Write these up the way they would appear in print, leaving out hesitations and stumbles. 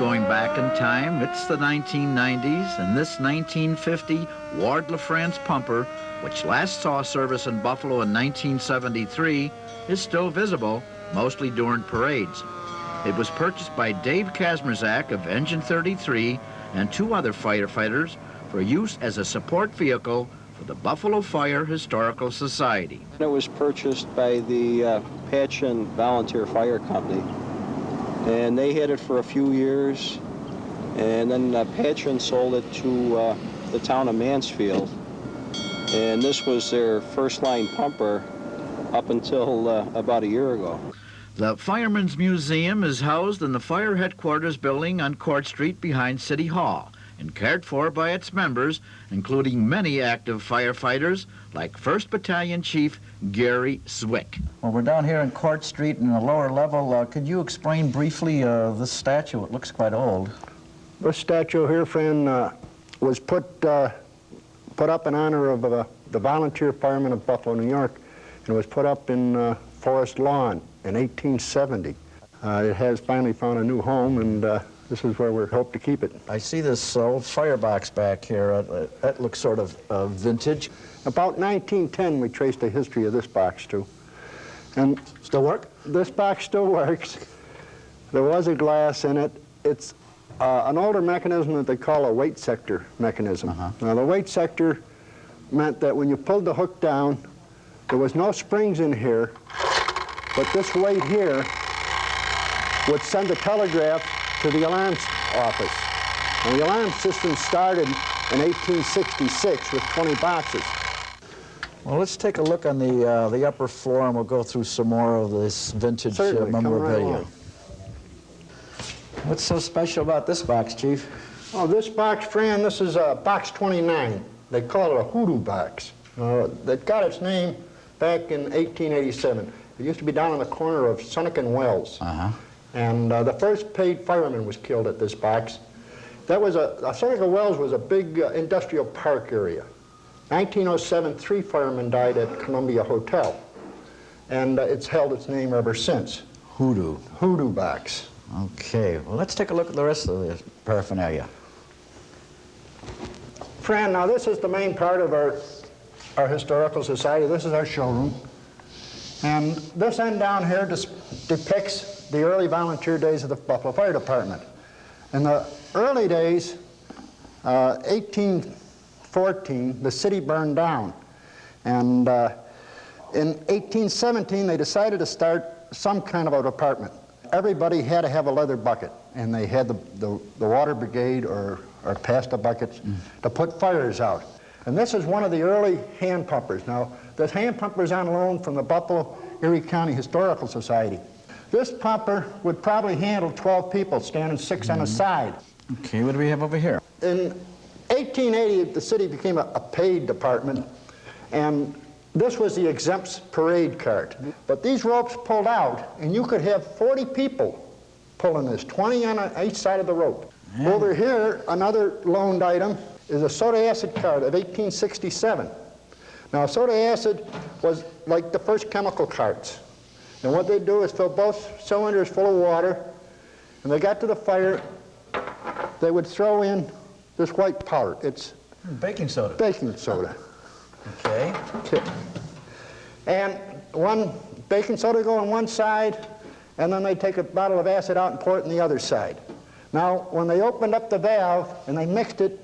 going back in time. It's the 1990s, and this 1950 Ward LaFrance pumper, which last saw service in Buffalo in 1973, is still visible, mostly during parades. It was purchased by Dave Kazmierzak of Engine 33 and 2 other firefighters for use as a support vehicle for the Buffalo Fire Historical Society. It was purchased by the Patchen Volunteer Fire Company, and they had it for a few years, and then Patchen sold it to the town of Mansfield, and this was their first line pumper up until about a year ago. The Fireman's Museum is housed in the Fire Headquarters building on Court Street behind City Hall and cared for by its members, including many active firefighters like 1st Battalion Chief Gary Zwick. Well, we're down here in Court Street in the lower level. Could you explain briefly this statue? It looks quite old. This statue here, Fran, was put up in honor of the volunteer firemen of Buffalo, New York, and it was put up in Forest Lawn in 1870. It has finally found a new home, and this is where we hope to keep it. I see this old firebox back here. That looks sort of vintage. About 1910, we traced the history of this box, too. And still work? This box still works. There was a glass in it. It's an older mechanism that they call a weight sector mechanism. Now, the weight sector meant that when you pulled the hook down, there was no springs in here, but this weight here would send a telegraph to the alarm office. And the alarm system started in 1866 with 20 boxes. Well, let's take a look on the upper floor, and we'll go through some more of this vintage memorabilia. Right. What's so special about this box, Chief? Oh, this box, Fran, this is box 29. They call it a hoodoo box. That got its name back in 1887. It used to be down on the corner of Sunnock and Wells. And the first paid fireman was killed at this box. That was Sunnock and Wells was a big industrial park area. 1907, 3 firemen died at Columbia Hotel. And it's held its name ever since. Hoodoo. Hoodoo box. Okay, well, let's take a look at the rest of the paraphernalia. Fran, now this is the main part of our historical society. This is our showroom. And this end down here depicts the early volunteer days of the Buffalo Fire Department. In the early days, 1814, the city burned down. And in 1817, they decided to start some kind of a department. Everybody had to have a leather bucket, and they had the water brigade or pasta buckets to put fires out. And this is one of the early hand pumpers. Now, this hand pumper is on loan from the Buffalo Erie County Historical Society. This pumper would probably handle 12 people, standing 6 on a side. Okay, what do we have over here? In 1880, the city became a paid department, and this was the exempts parade cart. But these ropes pulled out, and you could have 40 people pulling this, 20 on each side of the rope. Yeah. Over here, another loaned item is a soda acid cart of 1867. Now, soda acid was like the first chemical carts. And what they'd do is fill both cylinders full of water, and they got to the fire, they would throw in this white powder. It's baking soda. Baking soda. Okay. And one baking soda would go on one side, and then they'd take a bottle of acid out and pour it on the other side. Now, when they opened up the valve and they mixed it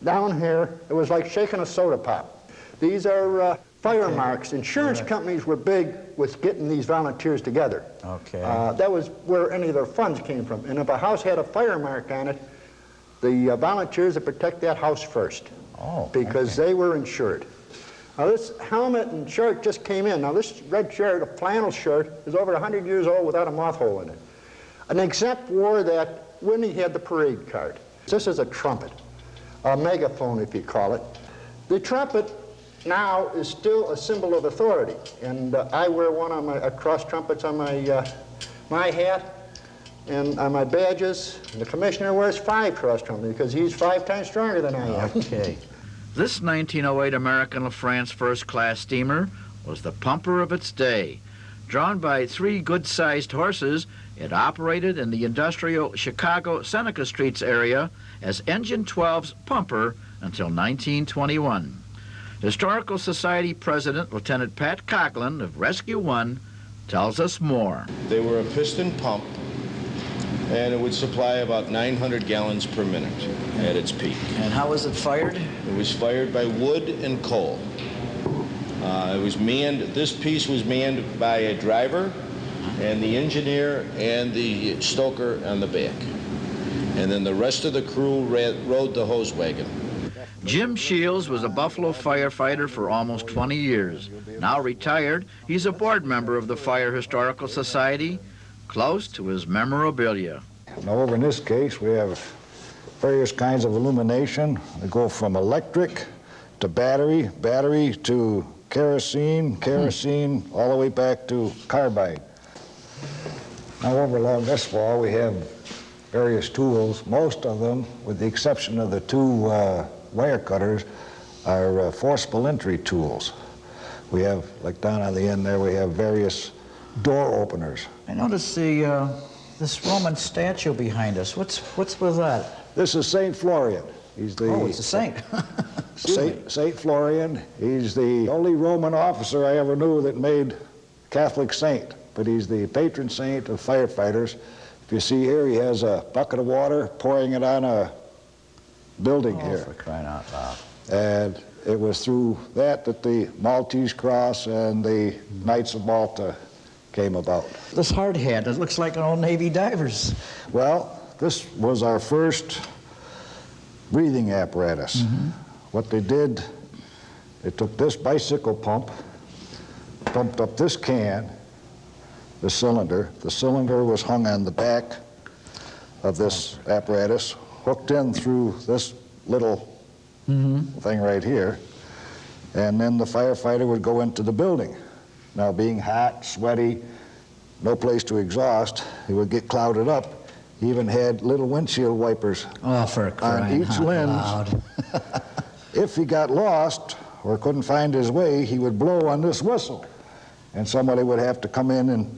down here, it was like shaking a soda pop. These are fire marks. Insurance companies were big with getting these volunteers together. Okay. That was where any of their funds came from. And if a house had a fire mark on it, the volunteers would protect that house first. Oh, because they were insured. Now, this helmet and shirt just came in. Now, this red shirt, a flannel shirt, is over 100 years old without a moth hole in it. An exempt wore that when he had the parade cart. This is a trumpet, a megaphone, if you call it. The trumpet now is still a symbol of authority, and I wear one on my cross trumpets on my hat and on my badges. And the commissioner wears 5 cross trumpets because he's 5 times stronger than I am. Okay. This 1908 American LaFrance first-class steamer was the pumper of its day. Drawn by 3 good-sized horses, it operated in the industrial Chicago Seneca Streets area as Engine 12's pumper until 1921. Historical Society President Lieutenant Pat Coughlin of Rescue 1 tells us more. They were a piston pump, and it would supply about 900 gallons per minute at its peak. And how was it fired? It was fired by wood and coal. It was manned, this piece was manned by a driver and the engineer and the stoker on the back. And then the rest of the crew rode the hose wagon. Jim Shields was a Buffalo firefighter for almost 20 years. Now retired, he's a board member of the Fire Historical Society, close to his memorabilia. Now over in this case, we have various kinds of illumination. They go from electric to battery, battery to kerosene, kerosene, all the way back to carbide. Now over along this wall, we have various tools. Most of them, with the exception of the 2 wire cutters, are forcible entry tools. We have, like down on the end there, we have various door openers. I notice this Roman statue behind us. What's with that? This is Saint Florian. He's the Oh, it's a saint. Saint Florian. He's the only Roman officer I ever knew that made Catholic saint, but he's the patron saint of firefighters. If you see here, he has a bucket of water pouring it on a building here. For crying out loud. And it was through that the Maltese Cross and the Knights of Malta came about. This hard hat, it looks like an old Navy diver's. Well, this was our first breathing apparatus. What they did, they took this bicycle pump, pumped up this can, the cylinder. The cylinder was hung on the back of this apparatus, hooked in through this little thing right here, and then the firefighter would go into the building. Now, being hot, sweaty, no place to exhaust, he would get clouded up. He even had little windshield wipers on each lens. If he got lost or couldn't find his way, he would blow on this whistle, and somebody would have to come in and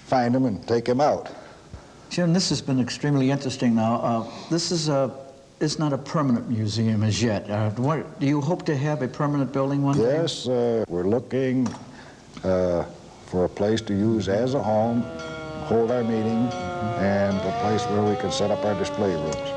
find him and take him out. Jim, this has been extremely interesting now. This is not a permanent museum as yet. Do you hope to have a permanent building one day? Yes, we're looking for a place to use as a home, hold our meetings, and a place where we can set up our display rooms.